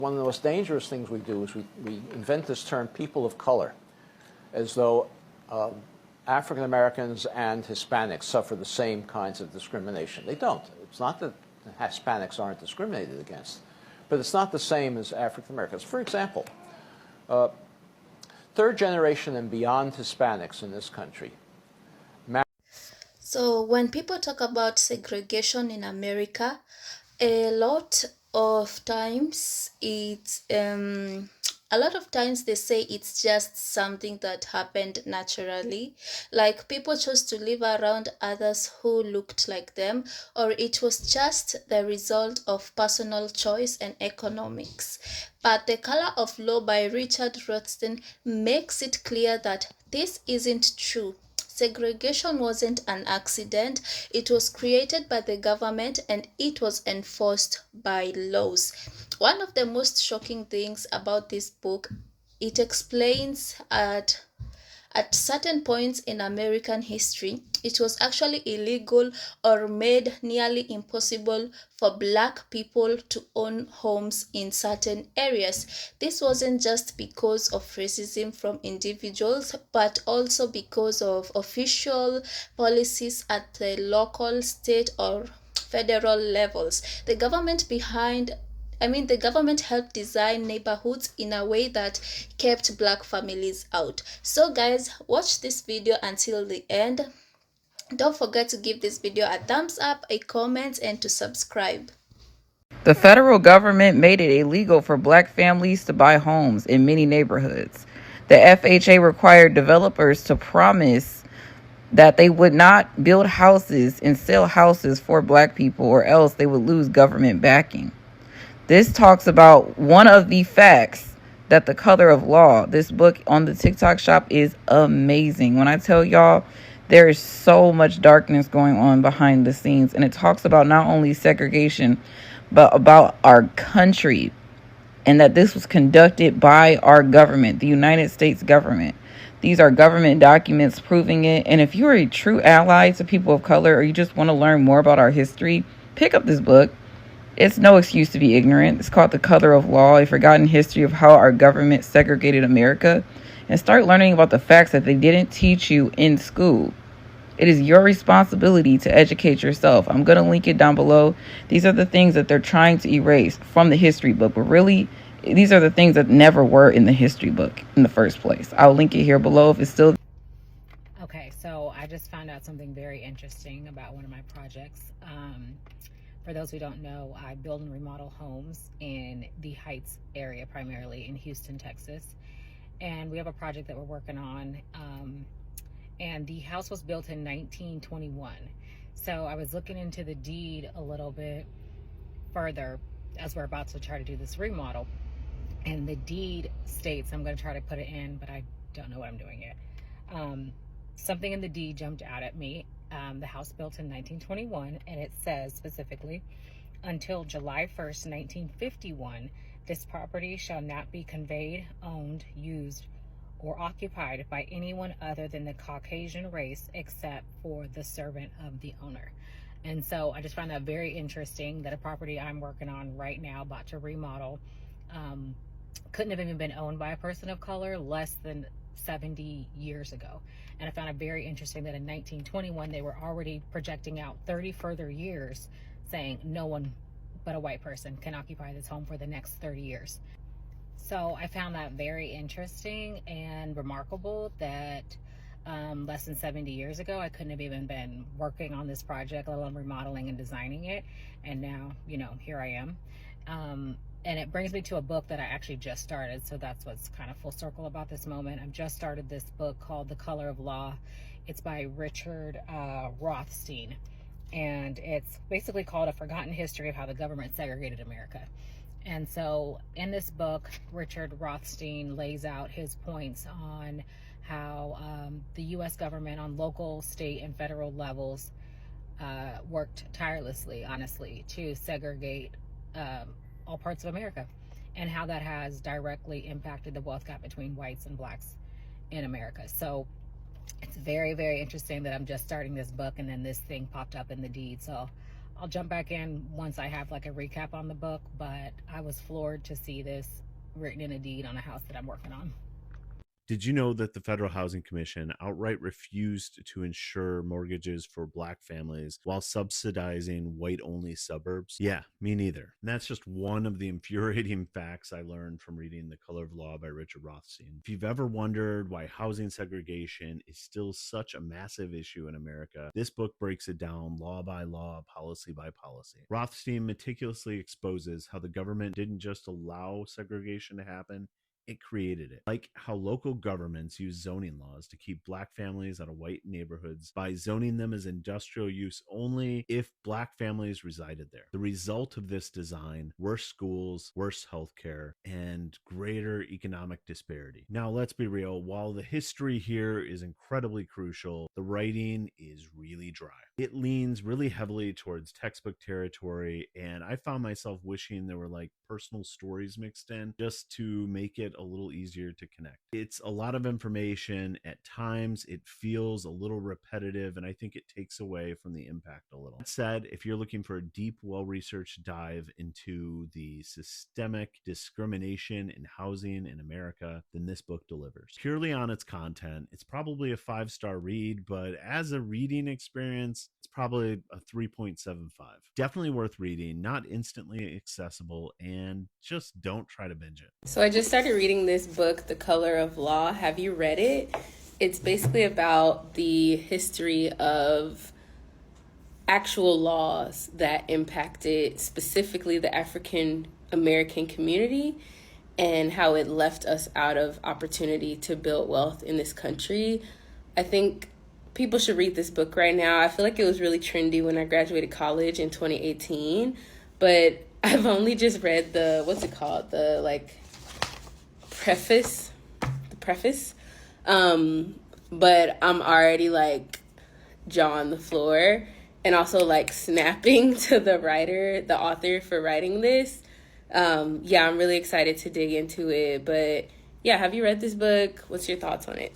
One of the most dangerous things we do is we invent this term people of color, as though African Americans and Hispanics suffer the same kinds of discrimination. They don't. It's not that Hispanics aren't discriminated against, but it's not the same as African Americans. For example, third generation and beyond Hispanics in this country. So when people talk about segregation in America, a lot of times they say it's just something that happened naturally, like people chose to live around others who looked like them, or it was just the result of personal choice and economics. But The Color of Law by Richard Rothstein makes it clear that this isn't true. Segregation wasn't an accident, it was created by the government and it was enforced by laws. One of the most shocking things about this book, it explains at certain points in American history, it was actually illegal or made nearly impossible for Black people to own homes in certain areas. This wasn't just because of racism from individuals, but also because of official policies at the local, state, or federal levels. The government helped design neighborhoods in a way that kept Black families out. So guys, watch this video until the end. Don't forget to give this video a thumbs up, a comment, and to subscribe. The federal government made it illegal for Black families to buy homes in many neighborhoods. The FHA required developers to promise that they would not build houses and sell houses for Black people, or else they would lose government backing. This talks about one of the facts that The Color of Law, this book on the TikTok shop, is amazing. When I tell y'all, there is so much darkness going on behind the scenes. And it talks about not only segregation, but about our country. And that this was conducted by our government, the United States government. These are government documents proving it. And if you're a true ally to people of color, or you just want to learn more about our history, pick up this book. It's no excuse to be ignorant. It's called The Color of Law, a forgotten history of how our government segregated America. And start learning about the facts that they didn't teach you in school. It is your responsibility to educate yourself. I'm going to link it down below. These are the things that they're trying to erase from the history book. But really, these are the things that never were in the history book in the first place. I'll link it here below if it's still. Okay, so I just found out something very interesting about one of my projects. For those who don't know, I build and remodel homes in the Heights area, primarily in Houston, Texas. And we have a project that we're working on. And the house was built in 1921. So I was looking into the deed a little bit further as we're about to try to do this remodel. And the deed states, I'm going to try to put it in, but I don't know what I'm doing yet. Something in the deed jumped out at me. The house built in 1921, and it says specifically, until July 1st, 1951, this property shall not be conveyed, owned, used, or occupied by anyone other than the Caucasian race except for the servant of the owner. And so I just found that very interesting that a property I'm working on right now, about to remodel, couldn't have even been owned by a person of color less than 70 years ago. And I found it very interesting that in 1921 they were already projecting out 30 further years, saying no one but a white person can occupy this home for the next 30 years. So I found that very interesting and remarkable that less than 70 years ago I couldn't have even been working on this project, let alone remodeling and designing it. And now, here I am. And it brings me to a book that I actually just started. So that's what's kind of full circle about this moment. I've just started this book called The Color of Law. It's by Richard Rothstein. And it's basically called A Forgotten History of How the Government Segregated America. And so in this book, Richard Rothstein lays out his points on how the U.S. government on local, state, and federal levels worked tirelessly, honestly, to segregate all parts of America, and how that has directly impacted the wealth gap between whites and blacks in America. So it's very, very interesting that I'm just starting this book and then this thing popped up in the deed. So I'll jump back in once I have like a recap on the book, but I was floored to see this written in a deed on a house that I'm working on. Did you know that the Federal Housing Commission outright refused to insure mortgages for Black families while subsidizing white-only suburbs? Yeah, me neither. And that's just one of the infuriating facts I learned from reading The Color of Law by Richard Rothstein. If you've ever wondered why housing segregation is still such a massive issue in America, this book breaks it down law by law, policy by policy. Rothstein meticulously exposes how the government didn't just allow segregation to happen, it created it. Like how local governments use zoning laws to keep Black families out of white neighborhoods by zoning them as industrial use only if Black families resided there. The result of this design: worse schools, worse healthcare, and greater economic disparity. Now, let's be real. While the history here is incredibly crucial, the writing is really dry. It leans really heavily towards textbook territory, and I found myself wishing there were like personal stories mixed in just to make it a little easier to connect. It's a lot of information. At times it feels a little repetitive, and I think it takes away from the impact a little. That said, if you're looking for a deep, well-researched dive into the systemic discrimination in housing in America, then this book delivers. Purely on its content, it's probably a 5-star read, but as a reading experience, it's probably a 3.75. Definitely worth reading, not instantly accessible, and just don't try to binge it. So I just started reading this book, The Color of Law. Have you read it? It's basically about the history of actual laws that impacted specifically the African American community and how it left us out of opportunity to build wealth in this country. I think people should read this book right now. I feel like it was really trendy when I graduated college in 2018, but I've only just read the, what's it called? The like preface. But I'm already like jaw on the floor and also like snapping to the author for writing this. I'm really excited to dig into it. But yeah, have you read this book? What's your thoughts on it?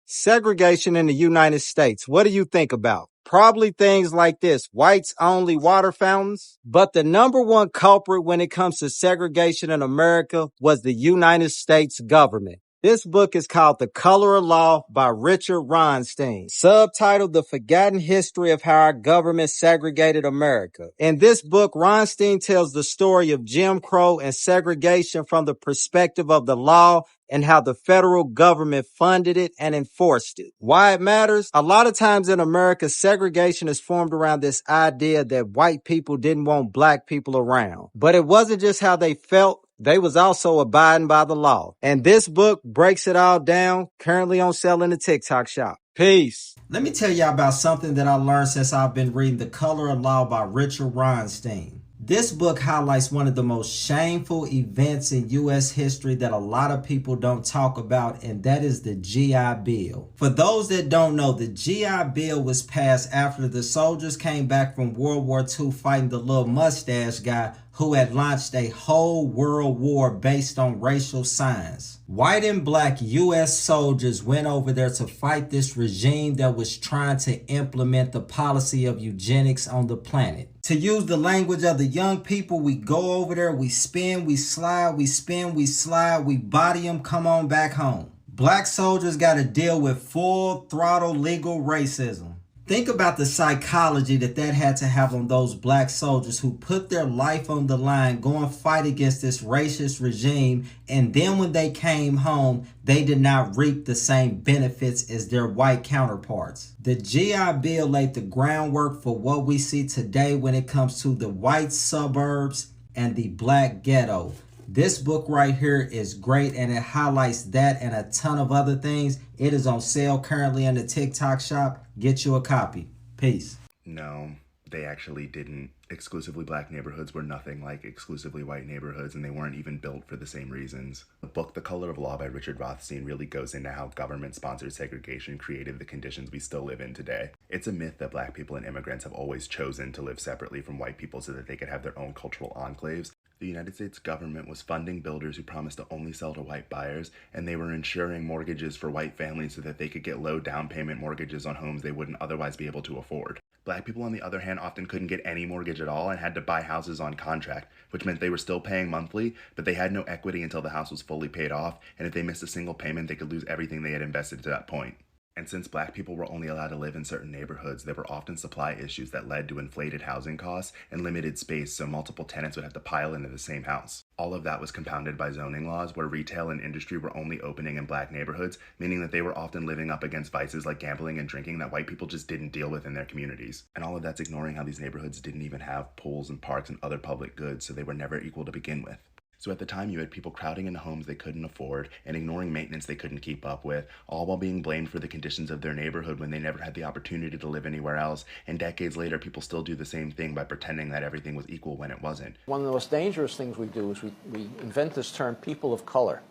Segregation in the United States. What do you think about? Probably things like this: whites only water fountains. But the number one culprit when it comes to segregation in America was the United States government. This book is called The Color of Law by Richard Rothstein, subtitled The Forgotten History of How Our Government Segregated America. In this book, Rothstein tells the story of Jim Crow and segregation from the perspective of the law and how the federal government funded it and enforced it. Why it matters? A lot of times in America, segregation is formed around this idea that white people didn't want Black people around. But it wasn't just how they felt. They was also abiding by the law. And this book breaks it all down, currently on sale in the TikTok shop. Peace. Let me tell y'all about something that I learned since I've been reading The Color of Law by Richard Rothstein. This book highlights one of the most shameful events in U.S. history that a lot of people don't talk about, and that is the GI Bill. For those that don't know, the GI Bill was passed after the soldiers came back from World War II fighting the little mustache guy who had launched a whole world war based on racial signs. White and Black U.S. soldiers went over there to fight this regime that was trying to implement the policy of eugenics on the planet. To use the language of the young people, we go over there, we spin, we slide, we spin, we slide, we body them, come on back home. Black soldiers got to deal with full throttle legal racism. Think about the psychology that had to have on those Black soldiers who put their life on the line going fight against this racist regime, and then when they came home, they did not reap the same benefits as their white counterparts. The GI Bill laid the groundwork for what we see today when it comes to the white suburbs and the Black ghetto. This book right here is great, and it highlights that and a ton of other things. It is on sale currently in the TikTok shop. Get you a copy. Peace. No, they actually didn't. Exclusively Black neighborhoods were nothing like exclusively white neighborhoods, and they weren't even built for the same reasons. The book The Color of Law by Richard Rothstein really goes into how government-sponsored segregation created the conditions we still live in today. It's a myth that Black people and immigrants have always chosen to live separately from white people so that they could have their own cultural enclaves. The United States government was funding builders who promised to only sell to white buyers, and they were insuring mortgages for white families so that they could get low down payment mortgages on homes they wouldn't otherwise be able to afford. Black people, on the other hand, often couldn't get any mortgage at all and had to buy houses on contract, which meant they were still paying monthly, but they had no equity until the house was fully paid off, and if they missed a single payment, they could lose everything they had invested to that point. And since Black people were only allowed to live in certain neighborhoods, there were often supply issues that led to inflated housing costs and limited space, so multiple tenants would have to pile into the same house. All of that was compounded by zoning laws, where retail and industry were only opening in Black neighborhoods, meaning that they were often living up against vices like gambling and drinking that white people just didn't deal with in their communities. And all of that's ignoring how these neighborhoods didn't even have pools and parks and other public goods, so they were never equal to begin with. So at the time, you had people crowding into homes they couldn't afford and ignoring maintenance they couldn't keep up with, all while being blamed for the conditions of their neighborhood when they never had the opportunity to live anywhere else. And decades later, people still do the same thing by pretending that everything was equal when it wasn't. One of the most dangerous things we do is we invent this term people of color,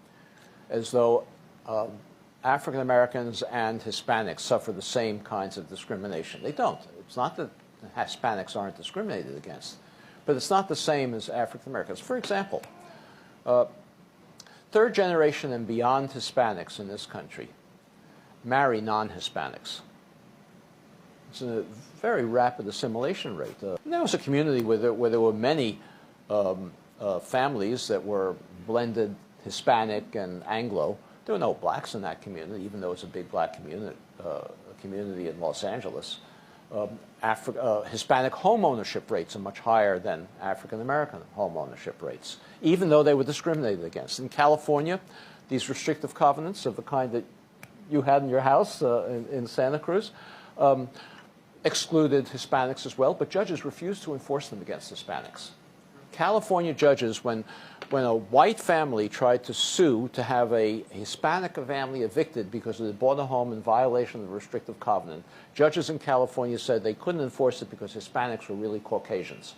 as though African Americans and Hispanics suffer the same kinds of discrimination. They don't. It's not that Hispanics aren't discriminated against, but it's not the same as African Americans. For example, third generation and beyond Hispanics in this country marry non-Hispanics. It's a very rapid assimilation rate. There was a community where there were many families that were blended Hispanic and Anglo. There were no blacks in that community, even though it's a big black community in Los Angeles. Hispanic home ownership rates are much higher than African American home ownership rates, even though they were discriminated against. In California, these restrictive covenants of the kind that you had in your house in Santa Cruz excluded Hispanics as well, but judges refused to enforce them against Hispanics. California judges, when a white family tried to sue to have a Hispanic family evicted because they bought a home in violation of the restrictive covenant, judges in California said they couldn't enforce it because Hispanics were really Caucasians.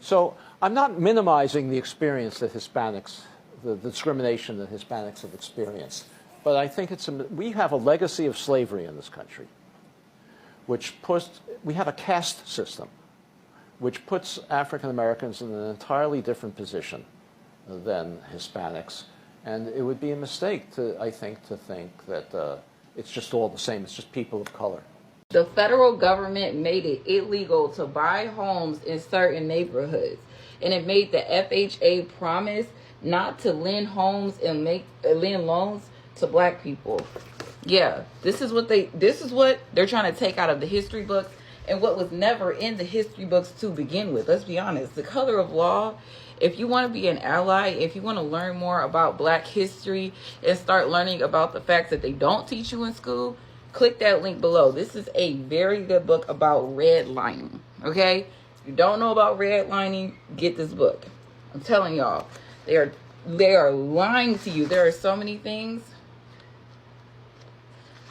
So I'm not minimizing the experience that Hispanics, the discrimination that Hispanics have experienced, but I think we have a legacy of slavery in this country, we have a caste system, which puts African Americans in an entirely different position than Hispanics. And it would be a mistake, I think, to think that it's just all the same. It's just people of color. The federal government made it illegal to buy homes in certain neighborhoods. And it made the FHA promise not to lend homes and lend loans to Black people. Yeah, this is what they're trying to take out of the history books. And what was never in the history books to begin with. Let's be honest. The color of law, if you want to be an ally, if you want to learn more about Black history and start learning about the facts that they don't teach you in school, click that link below. This is a very good book about redlining. Okay? If you don't know about redlining, get this book. I'm telling y'all, they are lying to you. There are so many things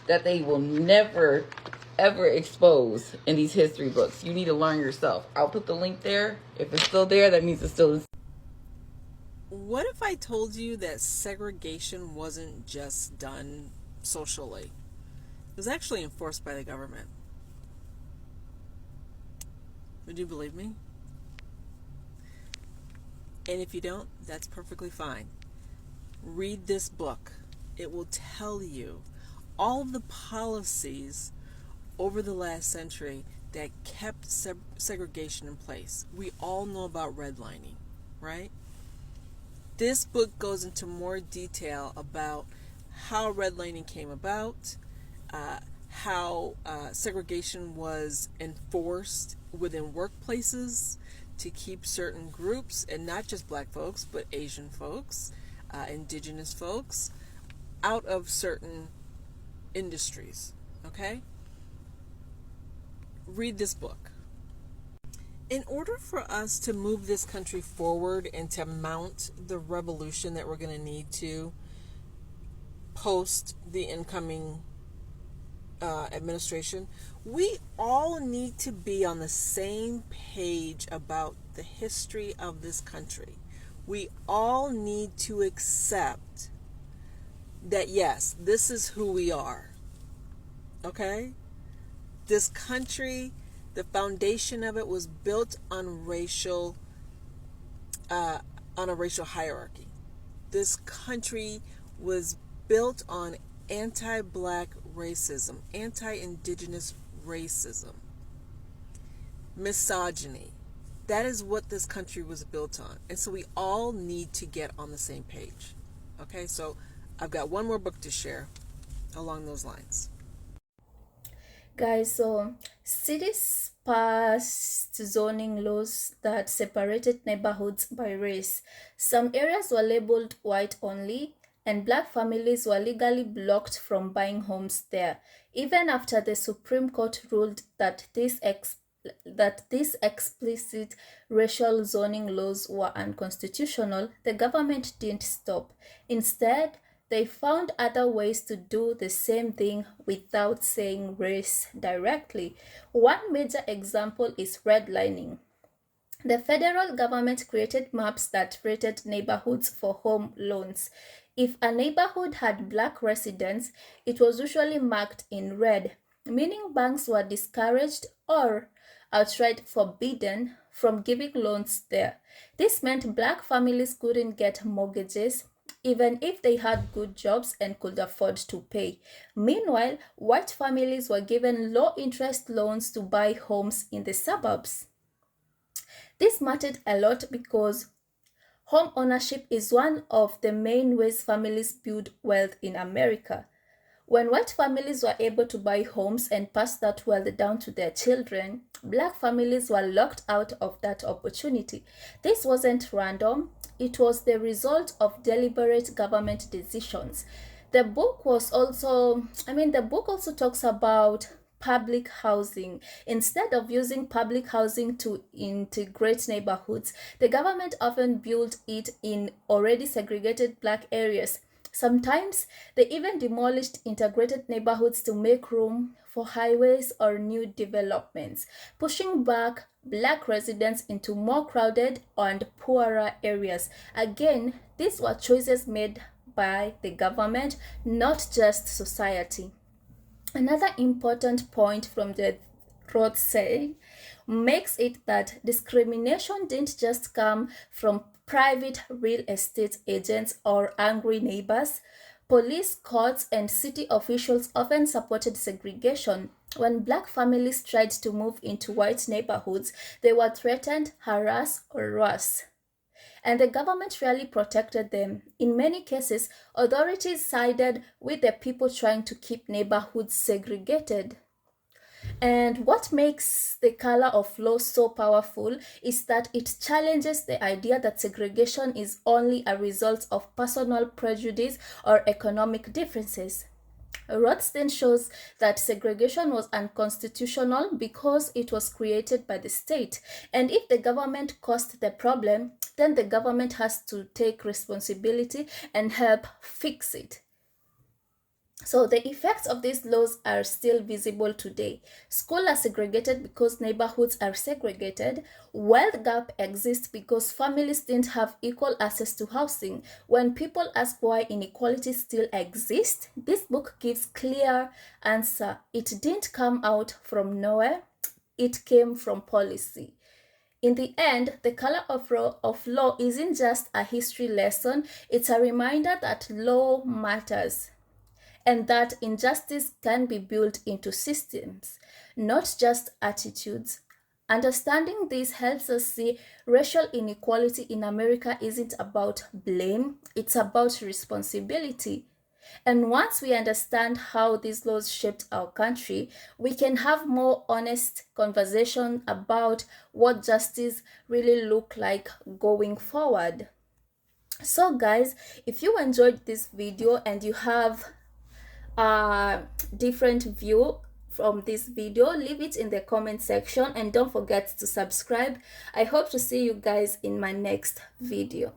that they will never ever exposed in these history books. You need to learn yourself. I'll put the link there. If it's still there, that means it's still. What if I told you that segregation wasn't just done socially? It was actually enforced by the government. Would you believe me? And if you don't, that's perfectly fine. Read this book. It will tell you all of the policies over the last century that kept segregation in place. We all know about redlining, right? This book goes into more detail about how redlining came about, how segregation was enforced within workplaces to keep certain groups, and not just Black folks, but Asian folks, indigenous folks, out of certain industries, okay? Read this book. In order for us to move this country forward and to mount the revolution that we're going to need to post the incoming administration, we all need to be on the same page about the history of this country. We all need to accept that, yes, this is who we are. Okay? This country, the foundation of it was built on a racial hierarchy. This country was built on anti-Black racism, anti-Indigenous racism, misogyny. That is what this country was built on. And so we all need to get on the same page. Okay, so I've got one more book to share along those lines. Guys, so cities passed zoning laws that separated neighborhoods by race. Some areas were labeled white only, and black families were legally blocked from buying homes there, even after the Supreme Court ruled that these explicit racial zoning laws were unconstitutional. The government didn't stop. Instead, they found other ways to do the same thing without saying race directly. One major example is redlining. The federal government created maps that rated neighborhoods for home loans. If a neighborhood had black residents, it was usually marked in red, meaning banks were discouraged or outright forbidden from giving loans there. This meant black families couldn't get mortgages, even if they had good jobs and could afford to pay. Meanwhile, white families were given low-interest loans to buy homes in the suburbs. This mattered a lot because home ownership is one of the main ways families build wealth in America. When white families were able to buy homes and pass that wealth down to their children, black families were locked out of that opportunity. This wasn't random, it was the result of deliberate government decisions. The book also talks about public housing. Instead of using public housing to integrate neighborhoods, the government often built it in already segregated black areas. Sometimes they even demolished integrated neighborhoods to make room for highways or new developments, pushing back black residents into more crowded and poorer areas. Again, these were choices made by the government, not just society. Another important point from the Roth say makes it that discrimination didn't just come from private real estate agents or angry neighbors. Police, courts, and city officials often supported segregation. When black families tried to move into white neighborhoods, they were threatened, harassed, or worse. And the government rarely protected them. In many cases, authorities sided with the people trying to keep neighborhoods segregated. And what makes the color of law so powerful is that it challenges the idea that segregation is only a result of personal prejudice or economic differences. Rothstein shows that segregation was unconstitutional because it was created by the state. And if the government caused the problem, then the government has to take responsibility and help fix it. So the effects of these laws are still visible today. Schools are segregated because neighborhoods are segregated. Wealth gap exists because families didn't have equal access to housing. When people ask why inequality still exists, this book gives clear answer. It didn't come out from nowhere. It came from policy. In the end, the color of law isn't just a history lesson. It's a reminder that law matters, and that injustice can be built into systems, not just attitudes. Understanding this helps us see racial inequality in America isn't about blame, it's about responsibility. And once we understand how these laws shaped our country, we can have more honest conversation about what justice really look like going forward. So guys, if you enjoyed this video and you have a different view from this video, leave it in the comment section and don't forget to subscribe. I hope to see you guys in my next video.